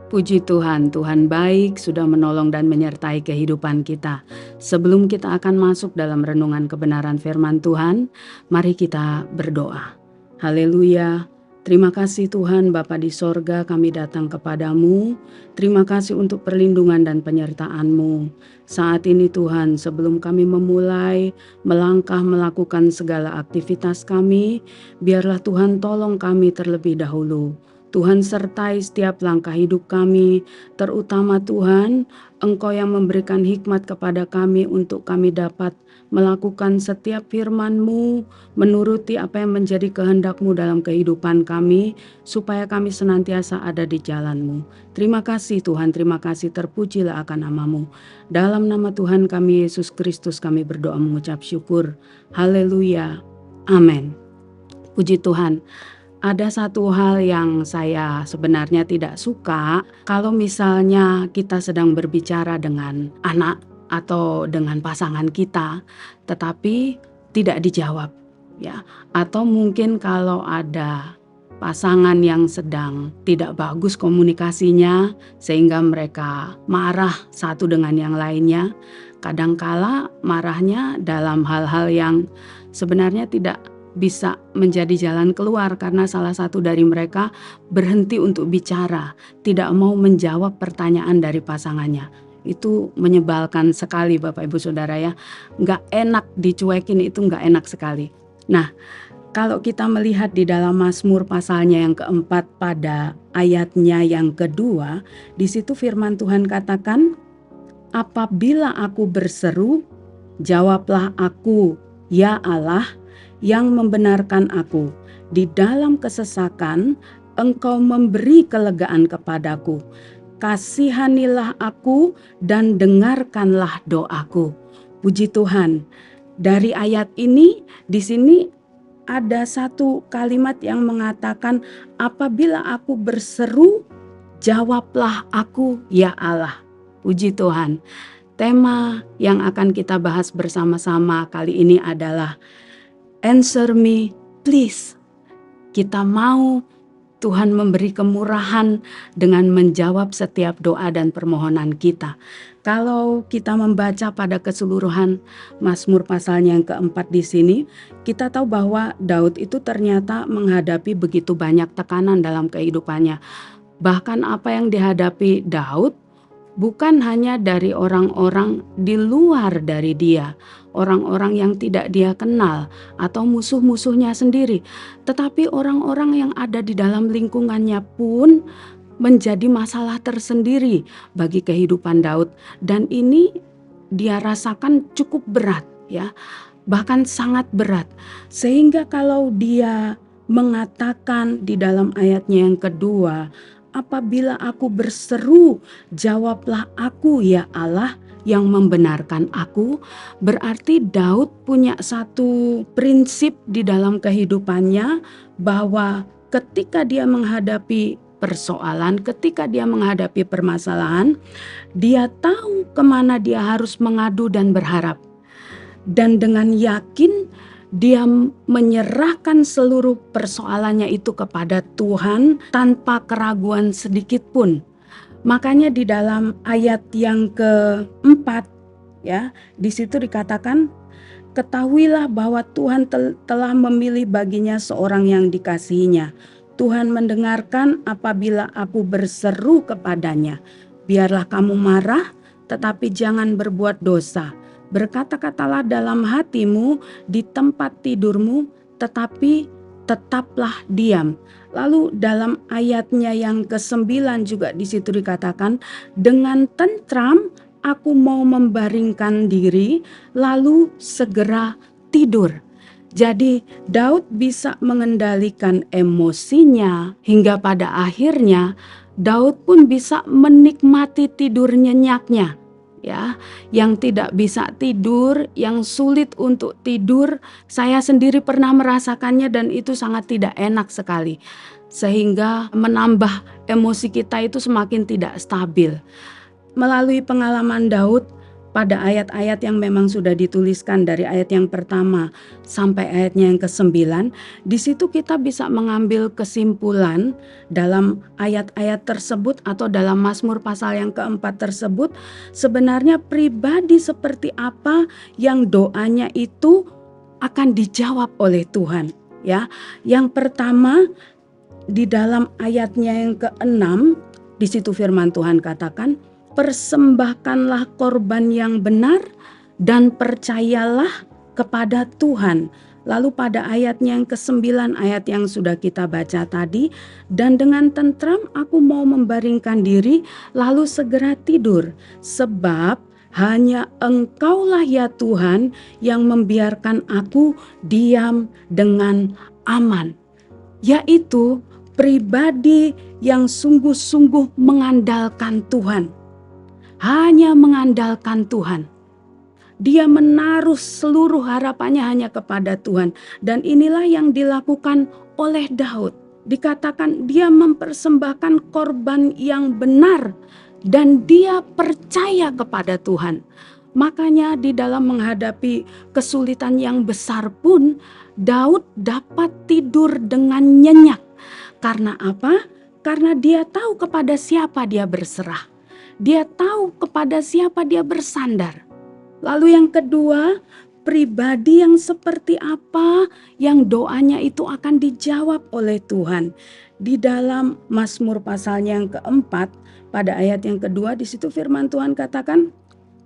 Puji Tuhan, Tuhan baik sudah menolong dan menyertai kehidupan kita. Sebelum kita akan masuk dalam renungan kebenaran firman Tuhan, mari kita berdoa. Haleluya. Terima kasih Tuhan Bapa di sorga, kami datang kepadamu. Terima kasih untuk perlindungan dan penyertaan-Mu. Saat ini Tuhan, sebelum kami memulai melangkah melakukan segala aktivitas kami, biarlah Tuhan tolong kami terlebih dahulu. Tuhan sertai setiap langkah hidup kami, terutama Tuhan, Engkau yang memberikan hikmat kepada kami untuk kami dapat melakukan setiap firman-Mu, menuruti apa yang menjadi kehendak-Mu dalam kehidupan kami, supaya kami senantiasa ada di jalan-Mu. Terima kasih Tuhan, terima kasih, terpujilah akan nama-Mu. Dalam nama Tuhan kami Yesus Kristus kami berdoa mengucap syukur. Haleluya. Amin. Puji Tuhan. Ada satu hal yang saya sebenarnya tidak suka kalau misalnya kita sedang berbicara dengan anak atau dengan pasangan kita, tetapi tidak dijawab, ya. Atau mungkin kalau ada pasangan yang sedang tidak bagus komunikasinya sehingga mereka marah satu dengan yang lainnya, kadangkala marahnya dalam hal-hal yang sebenarnya tidak bisa menjadi jalan keluar karena salah satu dari mereka berhenti untuk bicara, tidak mau menjawab pertanyaan dari pasangannya. Itu menyebalkan sekali Bapak Ibu Saudara ya. Nggak enak dicuekin, itu nggak enak sekali. Nah, kalau kita melihat di dalam Mazmur pasalnya yang keempat pada ayatnya yang kedua, di situ firman Tuhan katakan, apabila aku berseru, jawablah aku, ya Allah, yang membenarkan aku. Di dalam kesesakan, Engkau memberi kelegaan kepadaku. Kasihanilah aku dan dengarkanlah doaku. Puji Tuhan. Dari ayat ini, di sini ada satu kalimat yang mengatakan, apabila aku berseru, jawablah aku, ya Allah. Puji Tuhan. Tema yang akan kita bahas bersama-sama kali ini adalah answer me please. Kita mau Tuhan memberi kemurahan dengan menjawab setiap doa dan permohonan kita. Kalau kita membaca pada keseluruhan Mazmur pasalnya yang keempat di sini, kita tahu bahwa Daud itu ternyata menghadapi begitu banyak tekanan dalam kehidupannya. Bahkan apa yang dihadapi Daud bukan hanya dari orang-orang di luar dari dia, orang-orang yang tidak dia kenal atau musuh-musuhnya sendiri, tetapi orang-orang yang ada di dalam lingkungannya pun menjadi masalah tersendiri bagi kehidupan Daud, dan ini dia rasakan cukup berat ya, bahkan sangat berat, sehingga kalau dia mengatakan di dalam ayatnya yang kedua, apabila aku berseru, jawablah aku, ya Allah, yang membenarkan aku. Berarti Daud punya satu prinsip di dalam kehidupannya, bahwa ketika dia menghadapi persoalan, ketika dia menghadapi permasalahan, dia tahu kemana dia harus mengadu dan berharap. Dan dengan yakin dia menyerahkan seluruh persoalannya itu kepada Tuhan tanpa keraguan sedikit pun. Makanya di dalam ayat yang keempat ya, di situ dikatakan, ketahuilah bahwa Tuhan telah memilih baginya seorang yang dikasihinya. Tuhan mendengarkan apabila aku berseru kepadanya. Biarlah kamu marah, tetapi jangan berbuat dosa. Berkata-katalah dalam hatimu di tempat tidurmu, tetapi tetaplah diam. Lalu dalam ayatnya yang ke-9 juga di situ dikatakan, dengan tentram aku mau membaringkan diri, lalu segera tidur. Jadi Daud bisa mengendalikan emosinya hingga pada akhirnya Daud pun bisa menikmati tidur nyenyaknya. Ya, yang tidak bisa tidur, yang sulit untuk tidur, saya sendiri pernah merasakannya dan itu sangat tidak enak sekali. Sehingga menambah emosi kita itu semakin tidak stabil. Melalui pengalaman Daud, pada ayat-ayat yang memang sudah dituliskan dari ayat yang pertama sampai ayatnya yang ke-9, di situ kita bisa mengambil kesimpulan dalam ayat-ayat tersebut atau dalam Mazmur pasal yang keempat tersebut, sebenarnya pribadi seperti apa yang doanya itu akan dijawab oleh Tuhan, ya. Yang pertama, di dalam ayatnya yang ke-6, di situ firman Tuhan katakan, persembahkanlah korban yang benar dan percayalah kepada Tuhan. Lalu pada ayatnya yang ke-9, ayat yang sudah kita baca tadi, dan dengan tentram aku mau membaringkan diri lalu segera tidur, sebab hanya Engkaulah ya Tuhan yang membiarkan aku diam dengan aman. Yaitu pribadi yang sungguh-sungguh mengandalkan Tuhan. Hanya mengandalkan Tuhan. Dia menaruh seluruh harapannya hanya kepada Tuhan. Dan inilah yang dilakukan oleh Daud. Dikatakan dia mempersembahkan korban yang benar dan dia percaya kepada Tuhan. Makanya di dalam menghadapi kesulitan yang besar pun Daud dapat tidur dengan nyenyak. Karena apa? Karena dia tahu kepada siapa dia berserah. Dia tahu kepada siapa dia bersandar. Lalu yang kedua, pribadi yang seperti apa yang doanya itu akan dijawab oleh Tuhan. Di dalam Mazmur pasalnya yang keempat, pada ayat yang kedua, di situ firman Tuhan katakan,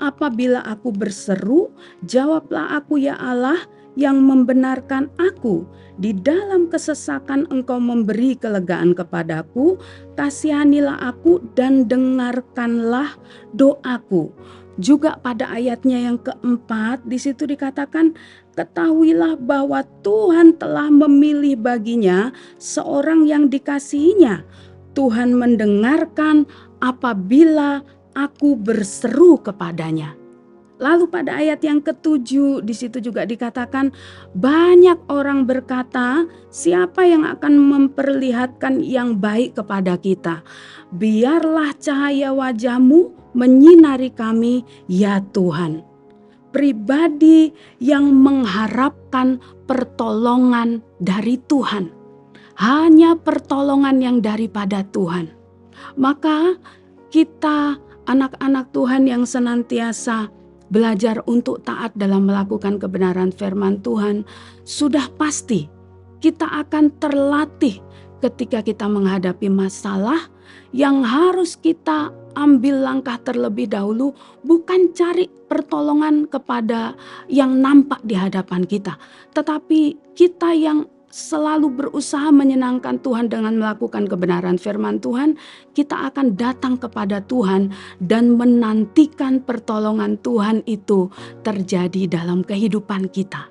apabila aku berseru, jawablah aku ya Allah yang membenarkan aku. Di dalam kesesakan Engkau memberi kelegaan kepadaku, kasihanilah aku dan dengarkanlah doaku. Juga pada ayatnya yang keempat, di situ dikatakan, ketahuilah bahwa Tuhan telah memilih baginya seorang yang dikasihinya. Tuhan mendengarkan apabila aku berseru kepadanya. Lalu pada ayat yang ke-7 di situ juga dikatakan, banyak orang berkata, siapa yang akan memperlihatkan yang baik kepada kita? Biarlah cahaya wajah-Mu menyinari kami, ya Tuhan. Pribadi yang mengharapkan pertolongan dari Tuhan. Hanya pertolongan yang daripada Tuhan. Maka kita anak-anak Tuhan yang senantiasa belajar untuk taat dalam melakukan kebenaran firman Tuhan, sudah pasti kita akan terlatih ketika kita menghadapi masalah yang harus kita ambil langkah terlebih dahulu, bukan cari pertolongan kepada yang nampak di hadapan kita, tetapi kita yang selalu berusaha menyenangkan Tuhan dengan melakukan kebenaran firman Tuhan, kita akan datang kepada Tuhan dan menantikan pertolongan Tuhan itu terjadi dalam kehidupan kita.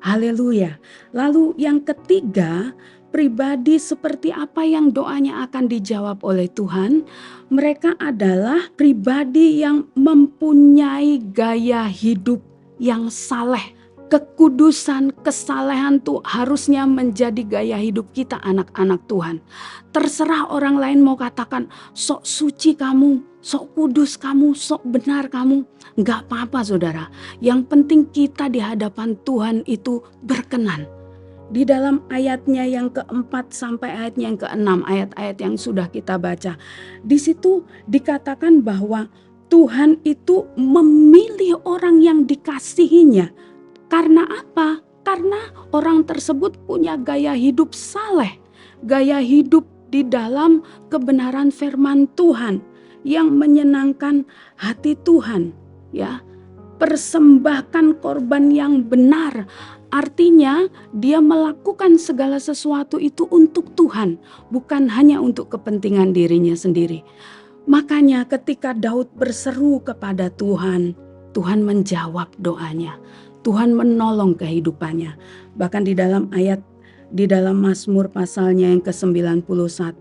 Haleluya. Lalu yang ketiga, pribadi seperti apa yang doanya akan dijawab oleh Tuhan? Mereka adalah pribadi yang mempunyai gaya hidup yang saleh. Kekudusan, kesalehan tuh harusnya menjadi gaya hidup kita anak-anak Tuhan. Terserah orang lain mau katakan, sok suci kamu, sok kudus kamu, sok benar kamu. Gak apa-apa saudara, yang penting kita di hadapan Tuhan itu berkenan. Di dalam ayatnya yang keempat sampai ayatnya yang keenam, ayat-ayat yang sudah kita baca, di situ dikatakan bahwa Tuhan itu memilih orang yang dikasihinya. Karena apa? Karena orang tersebut punya gaya hidup saleh, gaya hidup di dalam kebenaran firman Tuhan yang menyenangkan hati Tuhan, ya. Persembahkan korban yang benar, artinya dia melakukan segala sesuatu itu untuk Tuhan, bukan hanya untuk kepentingan dirinya sendiri. Makanya ketika Daud berseru kepada Tuhan, Tuhan menjawab doanya. Tuhan menolong kehidupannya. Bahkan di dalam Mazmur pasalnya yang ke-91,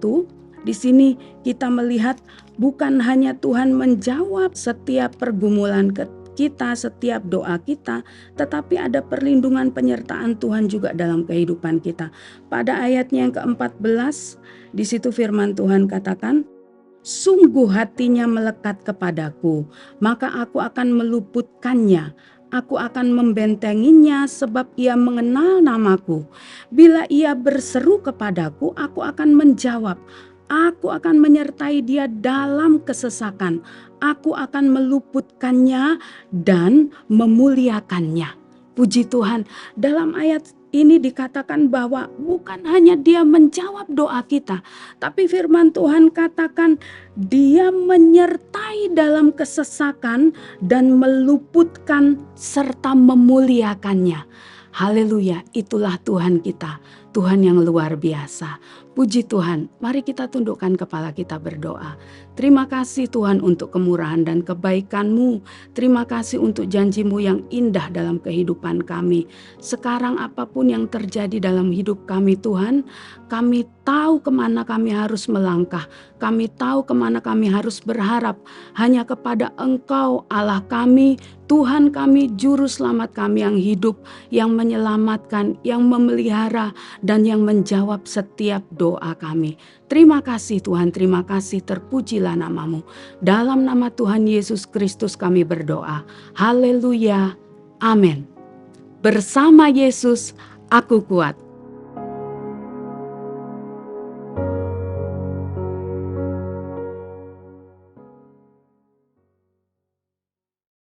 di sini kita melihat bukan hanya Tuhan menjawab setiap pergumulan kita, setiap doa kita, tetapi ada perlindungan penyertaan Tuhan juga dalam kehidupan kita. Pada ayatnya yang ke-14, di situ firman Tuhan katakan, Sungguh hatinya melekat kepadaku, maka aku akan meluputkannya. Aku akan membentenginya sebab ia mengenal namaku. Bila ia berseru kepadaku, aku akan menjawab. Aku akan menyertai dia dalam kesesakan. Aku akan meluputkannya dan memuliakannya. Puji Tuhan, dalam ayat ini dikatakan bahwa bukan hanya dia menjawab doa kita, tapi firman Tuhan katakan dia menyertai dalam kesesakan dan meluputkan serta memuliakannya. Haleluya, itulah Tuhan kita, Tuhan yang luar biasa. Puji Tuhan, mari kita tundukkan kepala kita berdoa. Terima kasih Tuhan untuk kemurahan dan kebaikan-Mu. Terima kasih untuk janji-Mu yang indah dalam kehidupan kami. Sekarang apapun yang terjadi dalam hidup kami Tuhan, kami tahu kemana kami harus melangkah. Kami tahu kemana kami harus berharap. Hanya kepada Engkau Allah kami, Tuhan kami, Juru Selamat kami yang hidup, yang menyelamatkan, yang memelihara, dan yang menjawab setiap doa kami. Terima kasih Tuhan, terima kasih, terpujilah nama-Mu. Dalam nama Tuhan Yesus Kristus kami berdoa. Haleluya, amin. Bersama Yesus aku kuat.